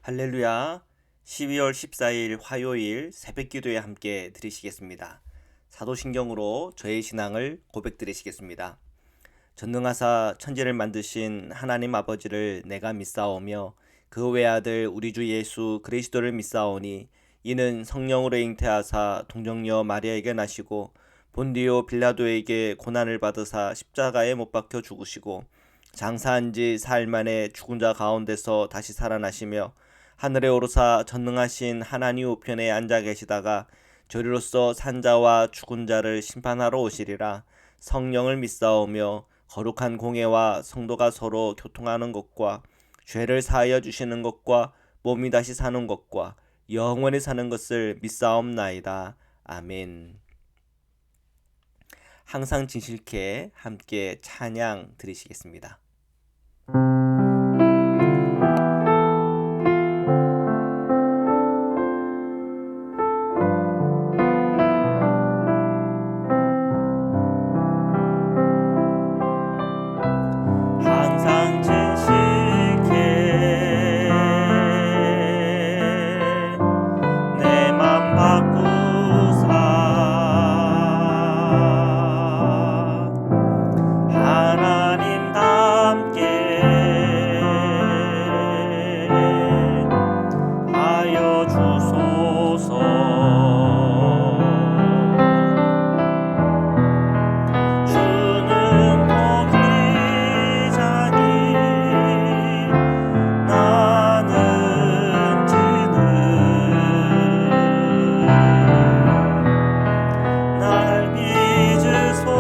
할렐루야. 12월 14일 화요일 새벽기도에 함께 드리시겠습니다. 사도신경으로 저의 신앙을 고백드리시겠습니다. 전능하사 천지를 만드신 하나님 아버지를 내가 믿사오며 그 외아들 우리 주 예수 그리스도를 믿사오니 이는 성령으로 잉태하사 동정녀 마리아에게 나시고 본디오 빌라도에게 고난을 받으사 십자가에 못 박혀 죽으시고 장사한 지 사흘 만에 죽은 자 가운데서 다시 살아나시며 하늘에 오르사 전능하신 하나님 우편에 앉아 계시다가 저리로서 산자와 죽은 자를 심판하러 오시리라. 성령을 믿사오며 거룩한 공예와 성도가 서로 교통하는 것과 죄를 사하여 주시는 것과 몸이 다시 사는 것과 영원히 사는 것을 믿사옵나이다. 아멘. 항상 진실케 함께 찬양 드리시겠습니다. 항상 진실케 내 맘 바꾸사 하나님답게 하여 주소서. 주는 포기자니 나는 지는 날 믿으소서.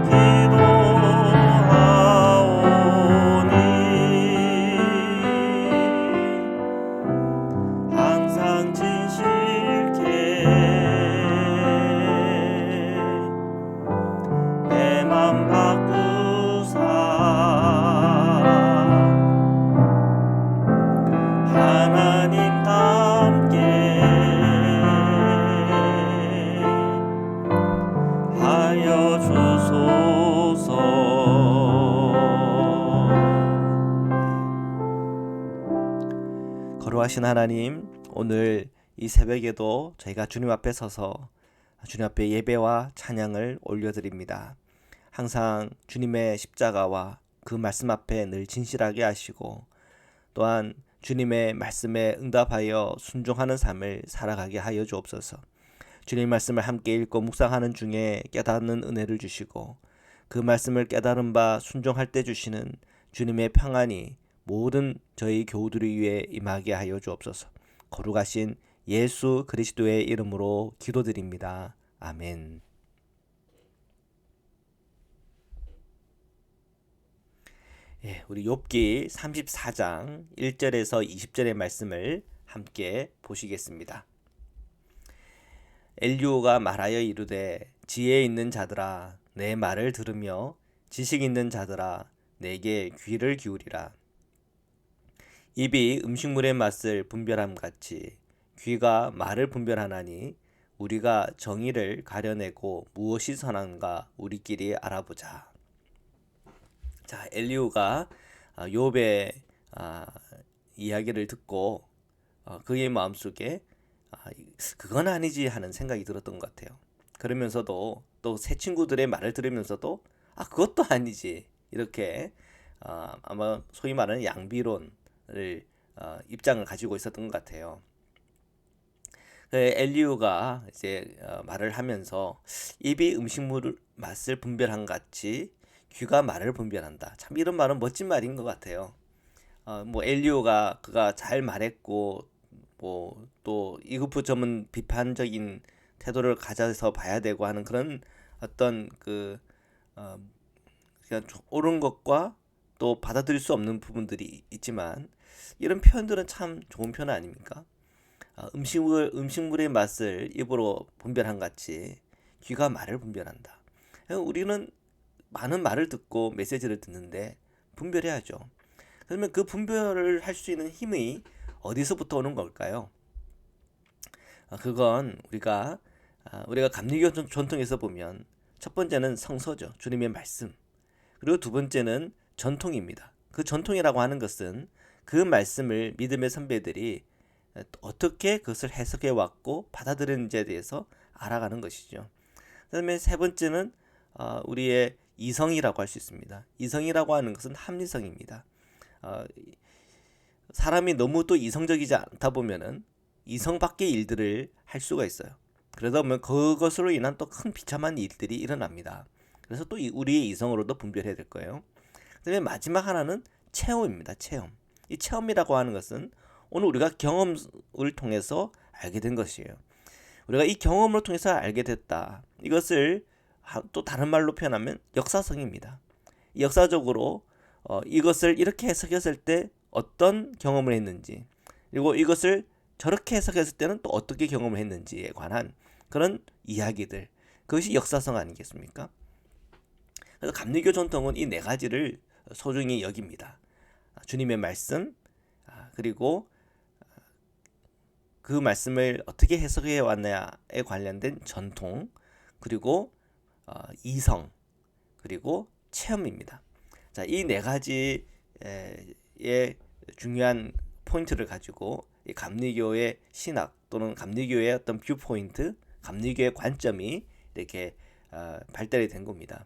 기도하오니 항상 진실케 내 맘 바꾸사 하나님답게 하여 주소서. 거룩하신 하나님, 오늘 이 새벽에도 저희가 주님 앞에 서서 주님 앞에 예배와 찬양을 올려드립니다. 항상 주님의 십자가와 그 말씀 앞에 늘 진실하게 하시고 또한 주님의 말씀에 응답하여 순종하는 삶을 살아가게 하여 주옵소서. 주님 말씀을 함께 읽고 묵상하는 중에 깨닫는 은혜를 주시고 그 말씀을 깨달은 바 순종할 때 주시는 주님의 평안이 모든 저희 교우들을 위해 임하게 하여 주옵소서. 거룩하신 예수 그리스도의 이름으로 기도드립니다. 아멘. 우리 욥기 34장 1절에서 20절의 말씀을 함께 보시겠습니다. 엘리후가 말하여 이르되 지혜 있는 자들아 내 말을 들으며 지식 있는 자들아 내게 귀를 기울이라. 입이 음식물의 맛을 분별함 같이 귀가 말을 분별하나니 우리가 정의를 가려내고 무엇이 선한가 우리끼리 알아보자. 자, 엘리후가 욥의 이야기를 듣고 그의 마음속에 그건 아니지 하는 생각이 들었던 것 같아요. 그러면서도 또 새 친구들의 말을 들으면서도 그것도 아니지 이렇게 아마 소위 말하는 양비론을 입장을 가지고 있었던 것 같아요. 엘리후가 이제 말을 하면서 입이 음식물 맛을 분별한 같이 귀가 말을 분별한다. 참 이런 말은 멋진 말인 것 같아요. 뭐 엘리후가 그가 잘 말했고 뭐 또 이급부점은 비판적인 태도를 가져서 봐야 되고 하는 그런 어떤 그냥 옳은 것과 또 받아들일 수 없는 부분들이 있지만 이런 표현들은 참 좋은 표현 아닙니까? 음식물의 맛을 입으로 분별한 같이 귀가 말을 분별한다. 우리는 많은 말을 듣고 메시지를 듣는데 분별해야죠. 그러면 그 분별을 할 수 있는 힘이 어디서부터 오는 걸까요? 그건 우리가 감리교 전통에서 보면 첫 번째는 성서죠. 주님의 말씀. 그리고 두 번째는 전통입니다. 그 전통이라고 하는 것은 그 말씀을 믿음의 선배들이 어떻게 그것을 해석해 왔고 받아들였는지에 대해서 알아가는 것이죠. 그다음에 세 번째는 우리의 이성이라고 할 수 있습니다. 이성이라고 하는 것은 합리성입니다. 어, 사람이 너무 또 이성적이지 않다 보면은 이성 밖의 일들을 할 수가 있어요. 그러다 보면 그것으로 인한 또 큰 비참한 일들이 일어납니다. 그래서 또 우리의 이성으로도 분별해야 될 거예요. 그다음에 마지막 하나는 체험입니다. 체험. 이 체험이라고 하는 것은 오늘 우리가 경험을 통해서 알게 된 것이에요. 우리가 이 경험을 통해서 알게 됐다. 이것을 또 다른 말로 표현하면 역사성입니다. 역사적으로 이것을 이렇게 해석했을 때 어떤 경험을 했는지, 그리고 이것을 저렇게 해석했을 때는 또 어떻게 경험을 했는지에 관한 그런 이야기들, 그것이 역사성 아니겠습니까? 그래서 감리교 전통은 이 네 가지를 소중히 여깁니다. 주님의 말씀, 그리고 그 말씀을 어떻게 해석해 왔냐에 관련된 전통, 그리고 이성, 그리고 체험입니다. 자, 이 네 가지의 중요한 포인트를 가지고 이 감리교의 신학 또는 감리교의 어떤 뷰포인트, 감리교의 관점이 이렇게 발달이 된 겁니다.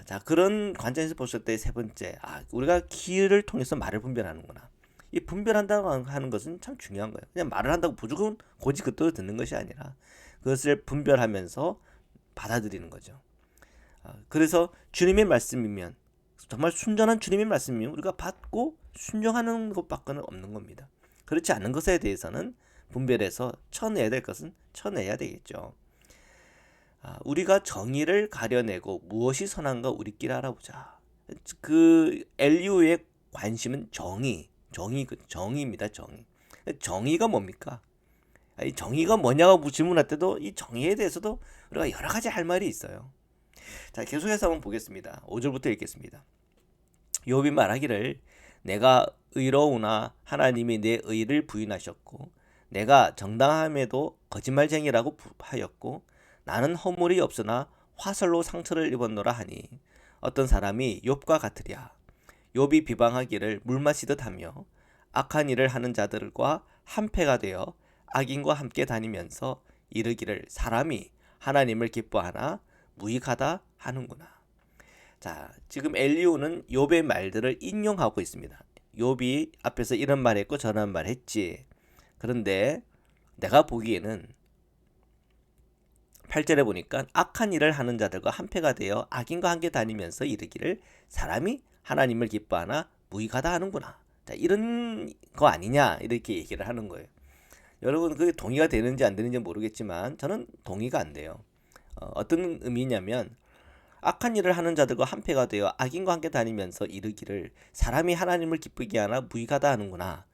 자, 그런 관점에서 봤을 때 세 번째, 우리가 귀를 통해서 말을 분별하는구나. 이 분별한다고 하는 것은 참 중요한 거예요. 그냥 말을 한다고 무조건 고지 그대로 듣는 것이 아니라 그것을 분별하면서 받아들이는 거죠. 그래서 주님의 말씀이면, 정말 순전한 주님의 말씀이면 우리가 받고 순종하는 것밖에는 없는 겁니다. 그렇지 않은 것에 대해서는 분별해서 쳐내야 될 것은 쳐내야 되겠죠. 우리가 정의를 가려내고 무엇이 선한가 우리끼리 알아보자. 그 엘리오의 관심은 정의입니다. 정의가 뭡니까? 이 정의가 뭐냐고 질문할 때도 이 정의에 대해서도 우리가 여러 가지 할 말이 있어요. 자, 계속해서 한번 보겠습니다. 5절부터 읽겠습니다. 욥이 말하기를 내가 의로우나 하나님이 내 의를 부인하셨고 내가 정당함에도 거짓말쟁이라고 하였고 나는 허물이 없으나 화살로 상처를 입었노라 하니 어떤 사람이 욥과 같으랴. 욥이 비방하기를 물 마시듯 하며 악한 일을 하는 자들과 한패가 되어 악인과 함께 다니면서 이르기를 사람이 하나님을 기뻐하나 무익하다 하는구나. 자, 지금 엘리후는 욥의 말들을 인용하고 있습니다. 욥이 앞에서 이런 말 했고 저런 말 했지. 그런데 내가 보기에는 8절에 보니까 악한 일을 하는 자들과 한패가 되어 악인과 함께 다니면서 이르기를 사람이 하나님을 기뻐하나 무익하다 하는구나. 자, 이런 거 아니냐 이렇게 얘기를 하는 거예요. 여러분 그게 동의가 되는지 안 되는지 모르겠지만 저는 동의가 안 돼요. 어떤 의미냐면 악한 일을 하는 자들과 한패가 되어 악인과 함께 다니면서 이르기를 사람이 하나님을 기쁘게 하나 무익하다 하는구나.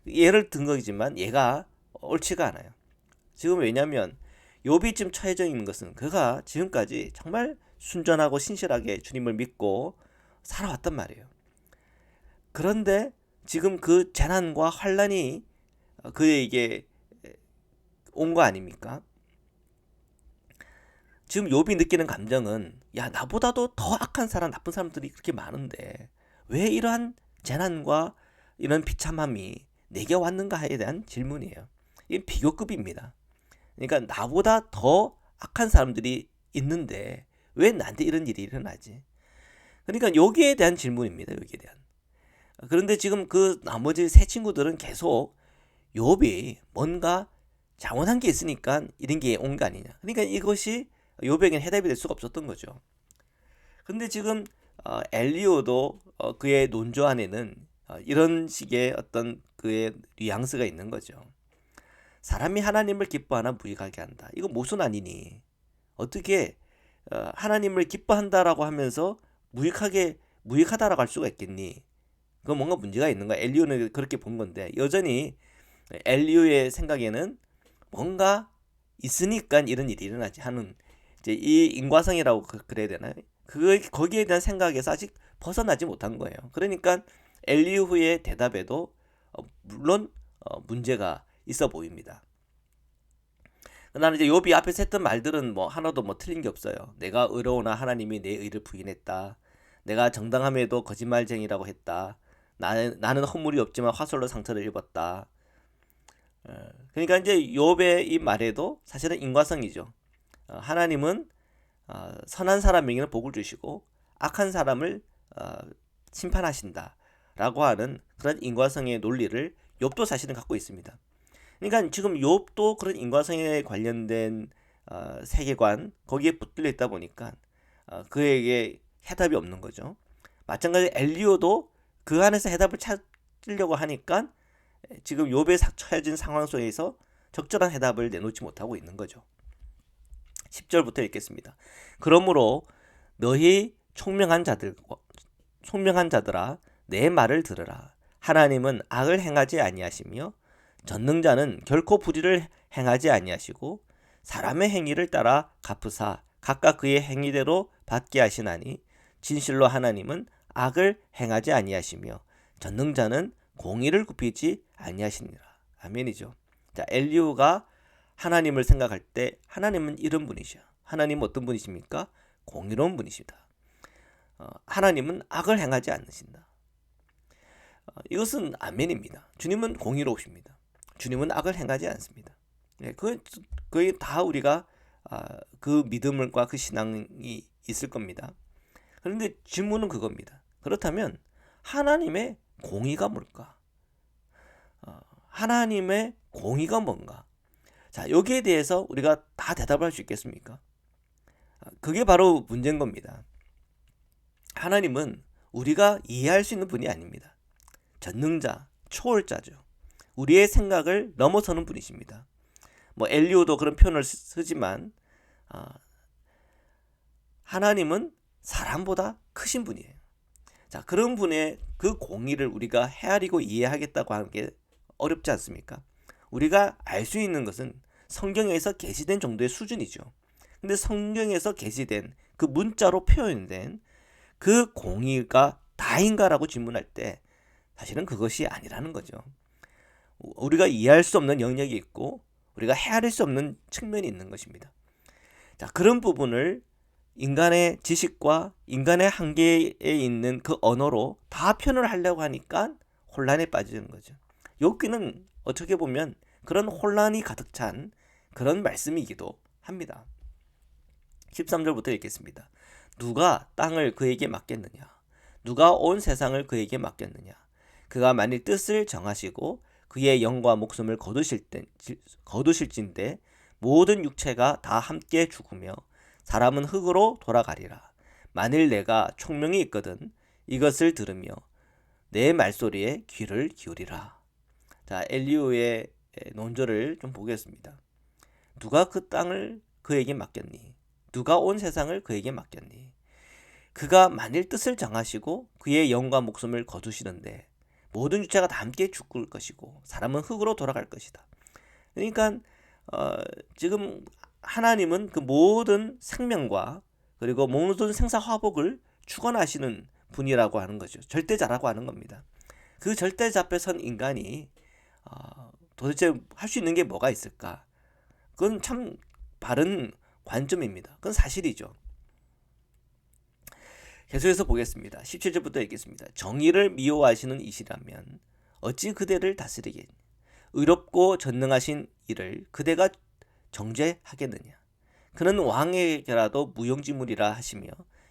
예를 든 거지만 얘가 옳지가 않아요. 지금 왜냐하면 욥이 지금 처해져 있는 것은 그가 지금까지 정말 순전하고 신실하게 주님을 믿고 살아왔단 말이에요. 그런데 지금 그 재난과 환란이 그에게 온 거 아닙니까? 지금 욥이 느끼는 감정은 야 나보다도 더 악한 사람, 나쁜 사람들이 그렇게 많은데 왜 이러한 재난과 이런 비참함이 내게 왔는가에 대한 질문이에요. 이게 비교급입니다. 그러니까 나보다 더 악한 사람들이 있는데 왜 나한테 이런 일이 일어나지? 그러니까 여기에 대한 질문입니다. 여기에 대한. 그런데 지금 그 나머지 세 친구들은 계속 욥이 뭔가 잘못한 게 있으니까 이런 게 온 거 아니냐. 그러니까 이것이 욥에게는 해답이 될 수가 없었던 거죠. 근데 지금 엘리오도 그의 논조 안에는 이런 식의 어떤 그의 뉘앙스가 있는 거죠. 사람이 하나님을 기뻐하나 무익하게 한다. 이거 모순 아니니? 어떻게 하나님을 기뻐한다라고 하면서 무익하다라고 할 수가 있겠니? 그건 뭔가 문제가 있는 거야. 엘리오는 그렇게 본 건데 여전히 엘리오의 생각에는 뭔가 있으니까 이런 일이 일어나지 하는 이제 이 인과성이라고 그래야 되나요? 거기에 대한 생각에서 아직 벗어나지 못한 거예요. 그러니까 엘리후의 대답에도 물론 문제가 있어 보입니다. 나는 이제 욥이 앞에서 했던 말들은 뭐 하나도 뭐 틀린 게 없어요. 내가 의로우나 하나님이 내 의를 부인했다. 내가 정당함에도 거짓말쟁이라고 했다. 나는 허물이 없지만 화살로 상처를 입었다. 그러니까 이제 욥의 이 말에도 사실은 인과성이죠. 하나님은 선한 사람에게는 복을 주시고 악한 사람을 심판하신다라고 하는 그런 인과성의 논리를 욥도 사실은 갖고 있습니다. 그러니까 지금 욥도 그런 인과성에 관련된 세계관 거기에 붙들려 있다 보니까 그에게 해답이 없는 거죠. 마찬가지로 엘리오도 그 안에서 해답을 찾으려고 하니까 지금 욥에 처해진 상황 속에서 적절한 해답을 내놓지 못하고 있는 거죠. 10절부터 읽겠습니다. 그러므로 너희 총명한 자들아 내 말을 들으라. 하나님은 악을 행하지 아니하시며 전능자는 결코 불의를 행하지 아니하시고 사람의 행위를 따라 갚으사 각각 그의 행위대로 받게 하시나니 진실로 하나님은 악을 행하지 아니하시며 전능자는 공의를 굽히지 아니하시니라. 아멘이죠. 자, 엘리후가 하나님을 생각할 때 하나님은 이런 분이셔. 하나님은 어떤 분이십니까? 공의로운 분이시다. 하나님은 악을 행하지 않으신다. 이것은 아멘입니다. 주님은 공의로우십니다. 주님은 악을 행하지 않습니다. 그게 다 우리가 그 믿음과 그 신앙이 있을 겁니다. 그런데 질문은 그겁니다. 그렇다면 하나님의 공의가 뭘까? 하나님의 공의가 뭔가? 자, 여기에 대해서 우리가 다 대답할 수 있겠습니까? 그게 바로 문제인 겁니다. 하나님은 우리가 이해할 수 있는 분이 아닙니다. 전능자, 초월자죠. 우리의 생각을 넘어서는 분이십니다. 엘리오도 그런 표현을 쓰지만 하나님은 사람보다 크신 분이에요. 자, 그런 분의 그 공의를 우리가 헤아리고 이해하겠다고 하는 게 어렵지 않습니까? 우리가 알 수 있는 것은 성경에서 계시된 정도의 수준이죠. 근데 성경에서 계시된 그 문자로 표현된 그 공의가 다인가라고 질문할 때 사실은 그것이 아니라는 거죠. 우리가 이해할 수 없는 영역이 있고 우리가 헤아릴 수 없는 측면이 있는 것입니다. 자, 그런 부분을 인간의 지식과 인간의 한계에 있는 그 언어로 다 표현을 하려고 하니까 혼란에 빠지는 거죠. 욥기는 어떻게 보면 그런 혼란이 가득 찬 그런 말씀이기도 합니다. 13절부터 읽겠습니다. 누가 땅을 그에게 맡겼느냐? 누가 온 세상을 그에게 맡겼느냐? 그가 만일 뜻을 정하시고 그의 영과 목숨을 거두실진데 모든 육체가 다 함께 죽으며 사람은 흙으로 돌아가리라. 만일 내가 총명이 있거든 이것을 들으며 내 말소리에 귀를 기울이라. 자, 엘리후의 논조를 좀 보겠습니다. 누가 그 땅을 그에게 맡겼니? 누가 온 세상을 그에게 맡겼니? 그가 만일 뜻을 정하시고 그의 영과 목숨을 거두시는데 모든 유체가 다 함께 죽을 것이고 사람은 흙으로 돌아갈 것이다. 그러니까 지금 하나님은 그 모든 생명과 그리고 모든 생사화복을 주관하시는 분이라고 하는 거죠. 절대자라고 하는 겁니다. 그 절대자 앞에 선 인간이 도대체 할 수 있는 게 뭐가 있을까? 그건 참 바른 관점입니다. 그건 사실이죠. 계속해서 보겠습니다. 17절부터 읽겠습니다. 정의를 미워하시는 이시라면 어찌 그대를 다스리겠니? 의롭고 전능하신 이를 그대가 정죄하겠느냐? 그는 왕에게라도 무용지물이라 하시며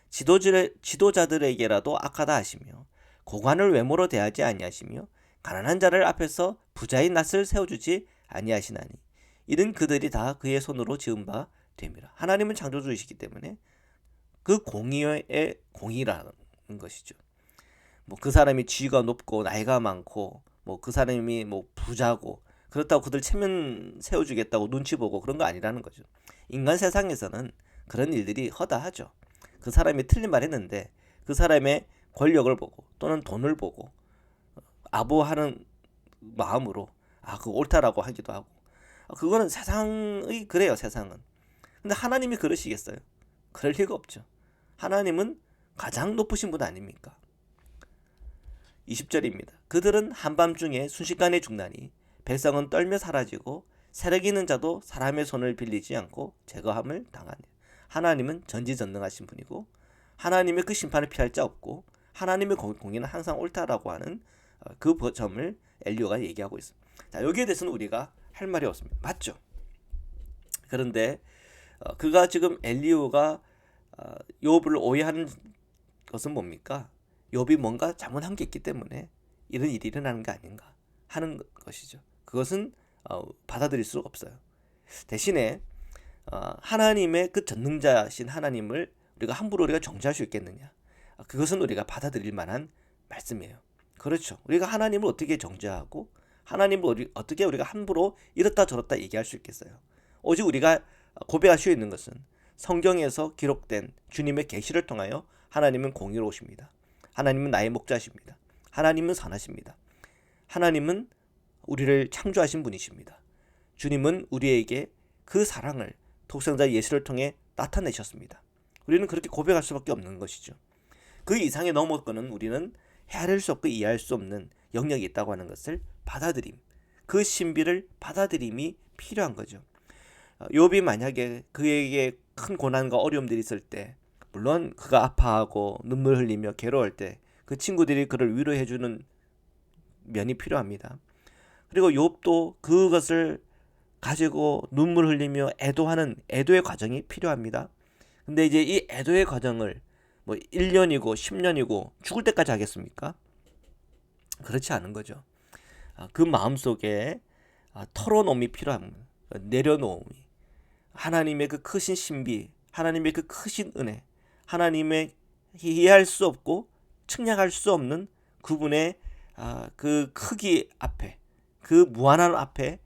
지도자들에게라도 악하다 하시며 고관을 외모로 대하지 아니하시며 가난한 자를 앞에서 부자의 낯을 세워주지 아니하시나니 이는 그들이 다 그의 손으로 지은 바 됨이라. 하나님은 창조주이시기 때문에 그 공의의 공의라는 것이죠. 그 사람이 지위가 높고 나이가 많고 그 사람이 부자고 그렇다고 그들 체면 세워주겠다고 눈치 보고 그런 거 아니라는 거죠. 인간 세상에서는 그런 일들이 허다하죠. 그 사람이 틀린 말 했는데 그 사람의 권력을 보고 또는 돈을 보고 아부하는 마음으로 그거 옳다라고 하기도 하고 그거는 세상의 그래요. 세상은. 근데 하나님이 그러시겠어요? 그럴 리가 없죠. 하나님은 가장 높으신 분 아닙니까? 20절입니다. 그들은 한밤중에 순식간에 죽나니 백성은 떨며 사라지고 세력 있는 자도 사람의 손을 빌리지 않고 제거함을 당하니. 하나님은 전지전능하신 분이고 하나님의 그 심판을 피할 자 없고 하나님의 공의는 항상 옳다라고 하는 그 점을 엘리야가 얘기하고 있습니다. 자, 여기에 대해서는 우리가 할 말이 없습니다. 맞죠? 그런데 그가 지금 엘리야가 욥을 오해하는 것은 뭡니까? 욥이 뭔가 잘못한 게 있기 때문에 이런 일이 일어나는 게 아닌가 하는 것이죠. 그것은 받아들일 수가 없어요. 대신에 하나님의 그 전능자신 하나님을 우리가 함부로 우리가 정죄할 수 있겠느냐? 그것은 우리가 받아들일 만한 말씀이에요. 그렇죠. 우리가 하나님을 어떻게 정죄하고 하나님을 어떻게 우리가 함부로 이렇다 저렇다 얘기할 수 있겠어요? 오직 우리가 고백할 수 있는 것은 성경에서 기록된 주님의 계시를 통하여 하나님은 공의로우십니다. 하나님은 나의 목자십니다. 하나님은 선하십니다. 하나님은 우리를 창조하신 분이십니다. 주님은 우리에게 그 사랑을 독생자 예수를 통해 나타내셨습니다. 우리는 그렇게 고백할 수밖에 없는 것이죠. 그 이상의 넘어서는 우리는 헤아릴 수 없고 이해할 수 없는 영역이 있다고 하는 것을 받아들임, 그 신비를 받아들임이 필요한 거죠. 욥이 만약에 그에게 큰 고난과 어려움들이 있을 때, 물론 그가 아파하고 눈물 흘리며 괴로울 때 그 친구들이 그를 위로해주는 면이 필요합니다. 그리고 욥도 그것을 가지고 눈물 흘리며 애도하는 애도의 과정이 필요합니다. 근데 이제 이 애도의 과정을 1년이고 10년이고 죽을 때까지 하겠습니까? 그렇지 않은 거죠. 그 마음속에 털어놓음이 필요합니다. 내려놓음이. 하나님의 그 크신 신비, 하나님의 그 크신 은혜, 하나님의 이해할 수 없고 측량할 수 없는 그분의 그 크기 앞에, 그 무한한 앞에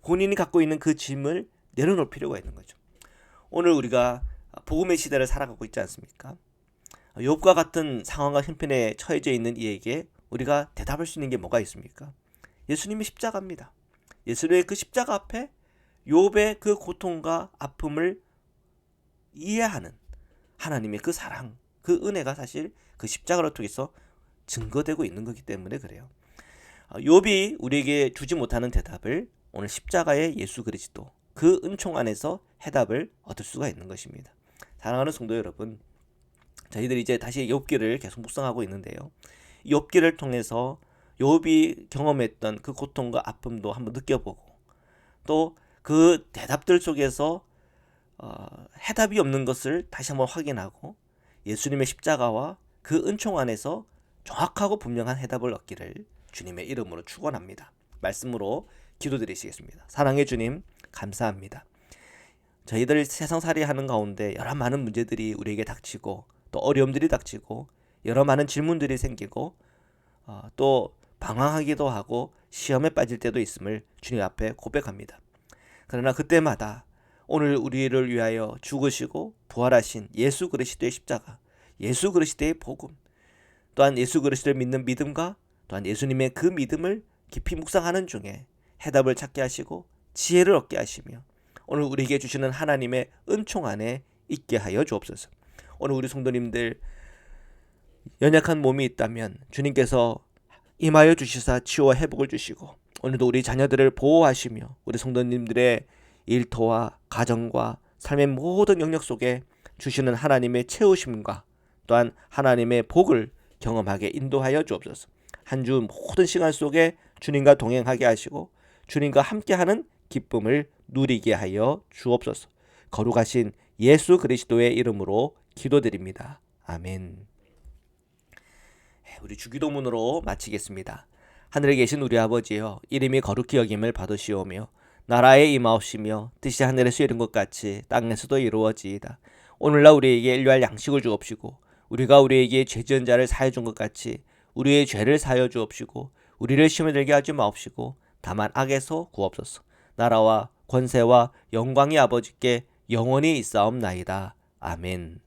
본인이 갖고 있는 그 짐을 내려놓을 필요가 있는 거죠. 오늘 우리가 복음의 시대를 살아가고 있지 않습니까? 욥과 같은 상황과 형편에 처해져 있는 이에게 우리가 대답할 수 있는 게 뭐가 있습니까? 예수님의 십자가입니다. 예수님의 그 십자가 앞에 욥의 그 고통과 아픔을 이해하는 하나님의 그 사랑, 그 은혜가 사실 그 십자가를 통해서 증거되고 있는 거기 때문에 그래요. 욥이 우리에게 주지 못하는 대답을 오늘 십자가의 예수 그리스도 그 은총 안에서 해답을 얻을 수가 있는 것입니다. 사랑하는 성도 여러분, 저희들이 이제 다시 욥기를 계속 묵상하고 있는데요. 욥기를 통해서 욥이 경험했던 그 고통과 아픔도 한번 느껴보고 또 그 대답들 속에서 해답이 없는 것을 다시 한번 확인하고 예수님의 십자가와 그 은총 안에서 정확하고 분명한 해답을 얻기를 주님의 이름으로 축원합니다. 말씀으로 기도드리시겠습니다. 사랑의 주님, 감사합니다. 저희들 세상살이 하는 가운데 여러 많은 문제들이 우리에게 닥치고 또 어려움들이 닥치고 여러 많은 질문들이 생기고 또 방황하기도 하고 시험에 빠질 때도 있음을 주님 앞에 고백합니다. 그러나 그때마다 오늘 우리를 위하여 죽으시고 부활하신 예수 그리스도의 십자가, 예수 그리스도의 복음, 또한 예수 그리스도를 믿는 믿음과 또한 예수님의 그 믿음을 깊이 묵상하는 중에 해답을 찾게 하시고 지혜를 얻게 하시며 오늘 우리에게 주시는 하나님의 은총 안에 있게 하여 주옵소서. 오늘 우리 성도님들 연약한 몸이 있다면 주님께서 임하여 주시사 치유와 회복을 주시고 오늘도 우리 자녀들을 보호하시며 우리 성도님들의 일터와 가정과 삶의 모든 영역 속에 주시는 하나님의 채우심과 또한 하나님의 복을 경험하게 인도하여 주옵소서. 한 주 모든 시간 속에 주님과 동행하게 하시고 주님과 함께하는 기쁨을 누리게 하여 주옵소서. 거룩하신 예수 그리스도의 이름으로 기도드립니다. 아멘. 우리 주기도문으로 마치겠습니다. 하늘에 계신 우리 아버지여, 이름이 거룩히 여김을 받으시오며 나라에 임하옵시며 뜻이 하늘에서 이룬 것 같이 땅에서도 이루어지이다. 오늘날 우리에게 일용할 양식을 주옵시고 우리가 우리에게 죄 지은 자를 사하여 준 것 같이 우리의 죄를 사하여 주옵시고 우리를 시험에 들게 하지 마옵시고 다만 악에서 구옵소서. 나라와 권세와 영광이 아버지께 영원히 있사옵나이다. 아멘.